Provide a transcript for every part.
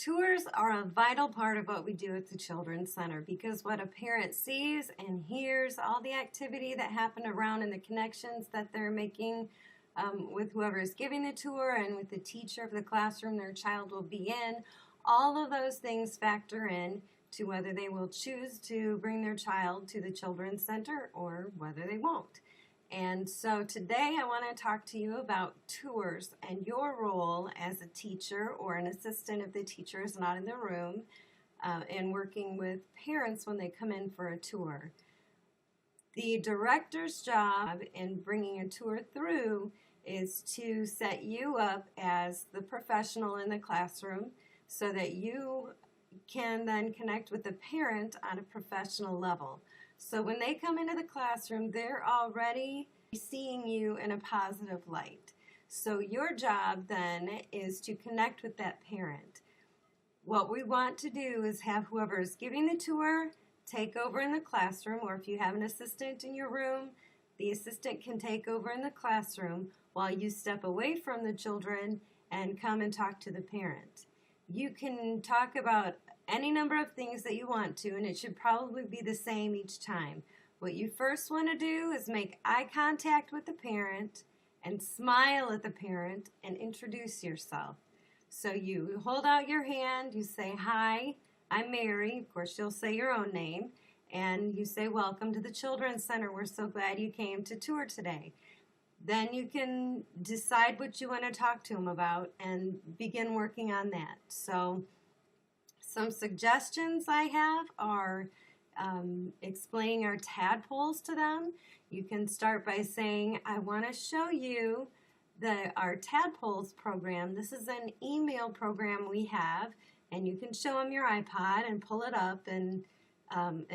Tours are a vital part of what we do at the Children's Center because what a parent sees and hears, all the activity that happened around and the connections that they're making with whoever is giving the tour and with the teacher of the classroom their child will be in, all of those things factor in to whether they will choose to bring their child to the Children's Center or whether they won't. And so today I want to talk to you about tours and your role as a teacher or an assistant if the teacher is not in the room and working with parents when they come in for a tour. The director's job in bringing a tour through is to set you up as the professional in the classroom so that you can then connect with the parent on a professional level. So when they come into the classroom, they're already seeing you in a positive light. So your job then is to connect with that parent. What we want to do is have whoever is giving the tour take over in the classroom, or if you have an assistant in your room, the assistant can take over in the classroom while you step away from the children and come and talk to the parent. You can talk about any number of things that you want to, and it should probably be the same each time. What you first want to do is make eye contact with the parent and smile at the parent and introduce yourself. So you hold out your hand, you say, "Hi, I'm Mary." Of course, you'll say your own name, and you say, "Welcome to the Children's Center. We're so glad you came to tour today." Then you can decide what you want to talk to them about and begin working on that. So some suggestions I have are explaining our tadpoles to them. You can start by saying, "I want to show you our tadpoles program. This is an email program we have," and you can show them your iPod and pull it up and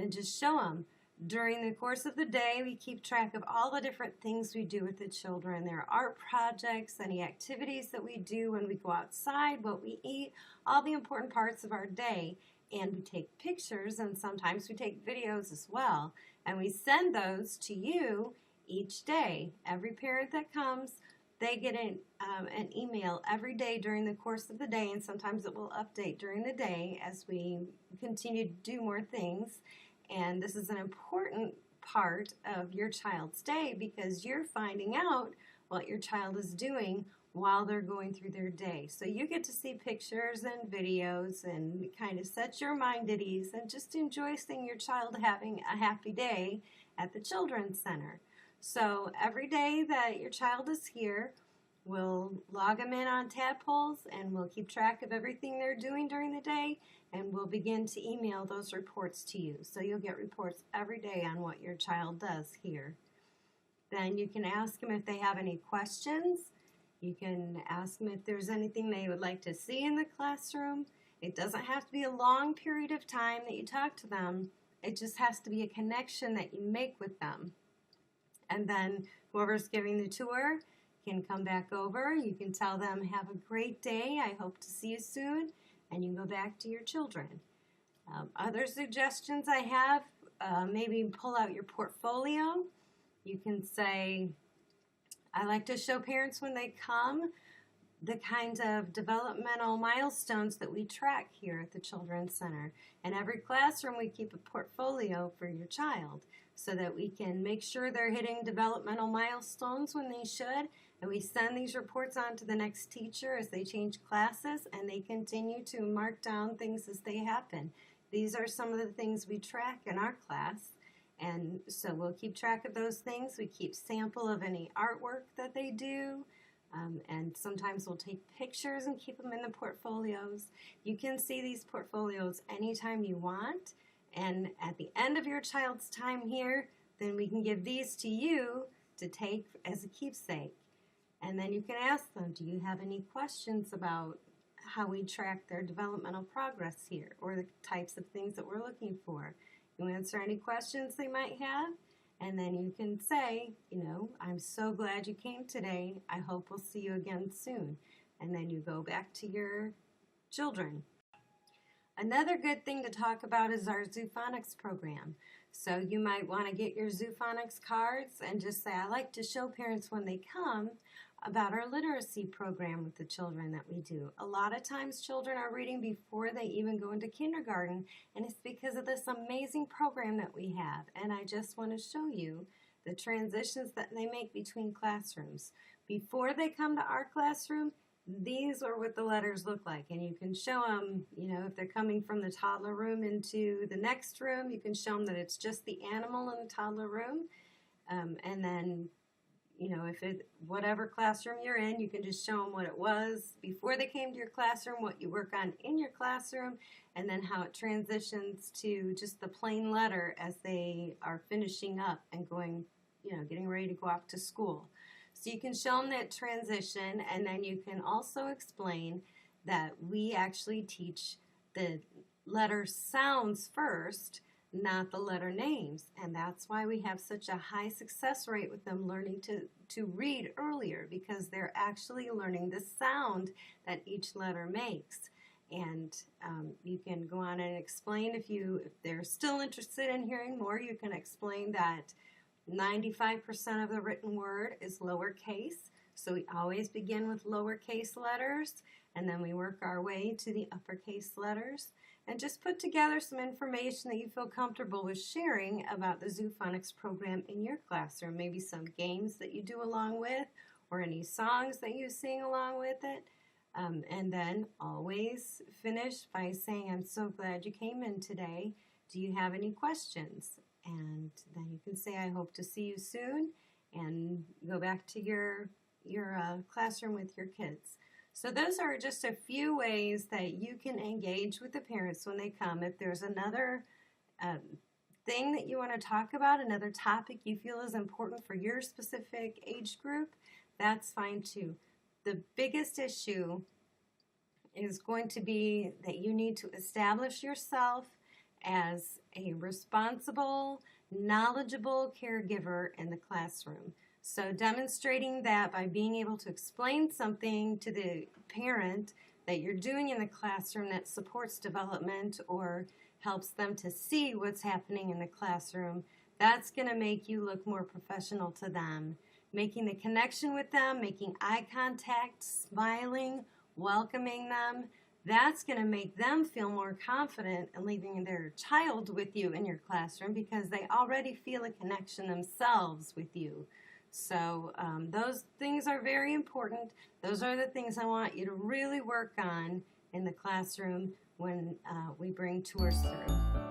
just show them. During the course of the day, we keep track of all the different things we do with the children. There are art projects, any activities that we do when we go outside, what we eat, all the important parts of our day. And we take pictures, and sometimes we take videos as well. And we send those to you each day. Every parent that comes, they get an email every day during the course of the day, and sometimes it will update during the day as we continue to do more things. And this is an important part of your child's day because you're finding out what your child is doing while they're going through their day. So you get to see pictures and videos and kind of set your mind at ease and just enjoy seeing your child having a happy day at the Children's Center. So every day that your child is here, we'll log them in on Tadpoles and we'll keep track of everything they're doing during the day, and we'll begin to email those reports to you. So you'll get reports every day on what your child does here. Then you can ask them if they have any questions. You can ask them if there's anything they would like to see in the classroom. It doesn't have to be a long period of time that you talk to them. It just has to be a connection that you make with them. And then whoever's giving the tour can come back over. You can tell them, "Have a great day. I hope to see you soon." And you can go back to your children. Other suggestions I have, maybe pull out your portfolio. You can say, "I like to show parents when they come the kinds of developmental milestones that we track here at the Children's Center. In every classroom we keep a portfolio for your child so that we can make sure they're hitting developmental milestones when they should, and we send these reports on to the next teacher as they change classes, and they continue to mark down things as they happen." These are some of the things we track in our class, and so we'll keep track of those things. We keep sample of any artwork that they do, and sometimes we'll take pictures and keep them in the portfolios. You can see these portfolios anytime you want, and at the end of your child's time here, then we can give these to you to take as a keepsake. And then you can ask them, "Do you have any questions about how we track their developmental progress here or the types of things that we're looking for?" You answer any questions they might have, and then you can say, "I'm so glad you came today. I hope we'll see you again soon." And then you go back to your children. Another good thing to talk about is our Zoophonics program. So you might want to get your Zoophonics cards and just say, "I like to show parents when they come about our literacy program with the children that we do. A lot of times children are reading before they even go into kindergarten, and it's because of this amazing program that we have. And I just want to show you the transitions that they make between classrooms. Before they come to our classroom, these are what the letters look like, and you can show them, if they're coming from the toddler room into the next room, you can show them that it's just the animal in the toddler room. And then, whatever classroom you're in, you can just show them what it was before they came to your classroom, what you work on in your classroom, and then how it transitions to just the plain letter as they are finishing up and going, getting ready to go off to school. So you can show them that transition, and then you can also explain that we actually teach the letter sounds first, not the letter names. And that's why we have such a high success rate with them learning to read earlier, because they're actually learning the sound that each letter makes. And you can go on and explain, if they're still interested in hearing more, you can explain that 95% of the written word is lowercase, so we always begin with lowercase letters, and then we work our way to the uppercase letters, and just put together some information that you feel comfortable with sharing about the Zoophonics program in your classroom, maybe some games that you do along with, or any songs that you sing along with it, and then always finish by saying, "I'm so glad you came in today. Do you have any questions?" And then you can say, "I hope to see you soon," and go back to your classroom with your kids. So those are just a few ways that you can engage with the parents when they come. If there's another thing that you want to talk about, another topic you feel is important for your specific age group, that's fine too. The biggest issue is going to be that you need to establish yourself as a responsible, knowledgeable caregiver in the classroom. So demonstrating that by being able to explain something to the parent that you're doing in the classroom that supports development or helps them to see what's happening in the classroom, that's going to make you look more professional to them. Making the connection with them, making eye contact, smiling, welcoming them, that's going to make them feel more confident in leaving their child with you in your classroom, because they already feel a connection themselves with you. So those things are very important. Those are the things I want you to really work on in the classroom when we bring tours through.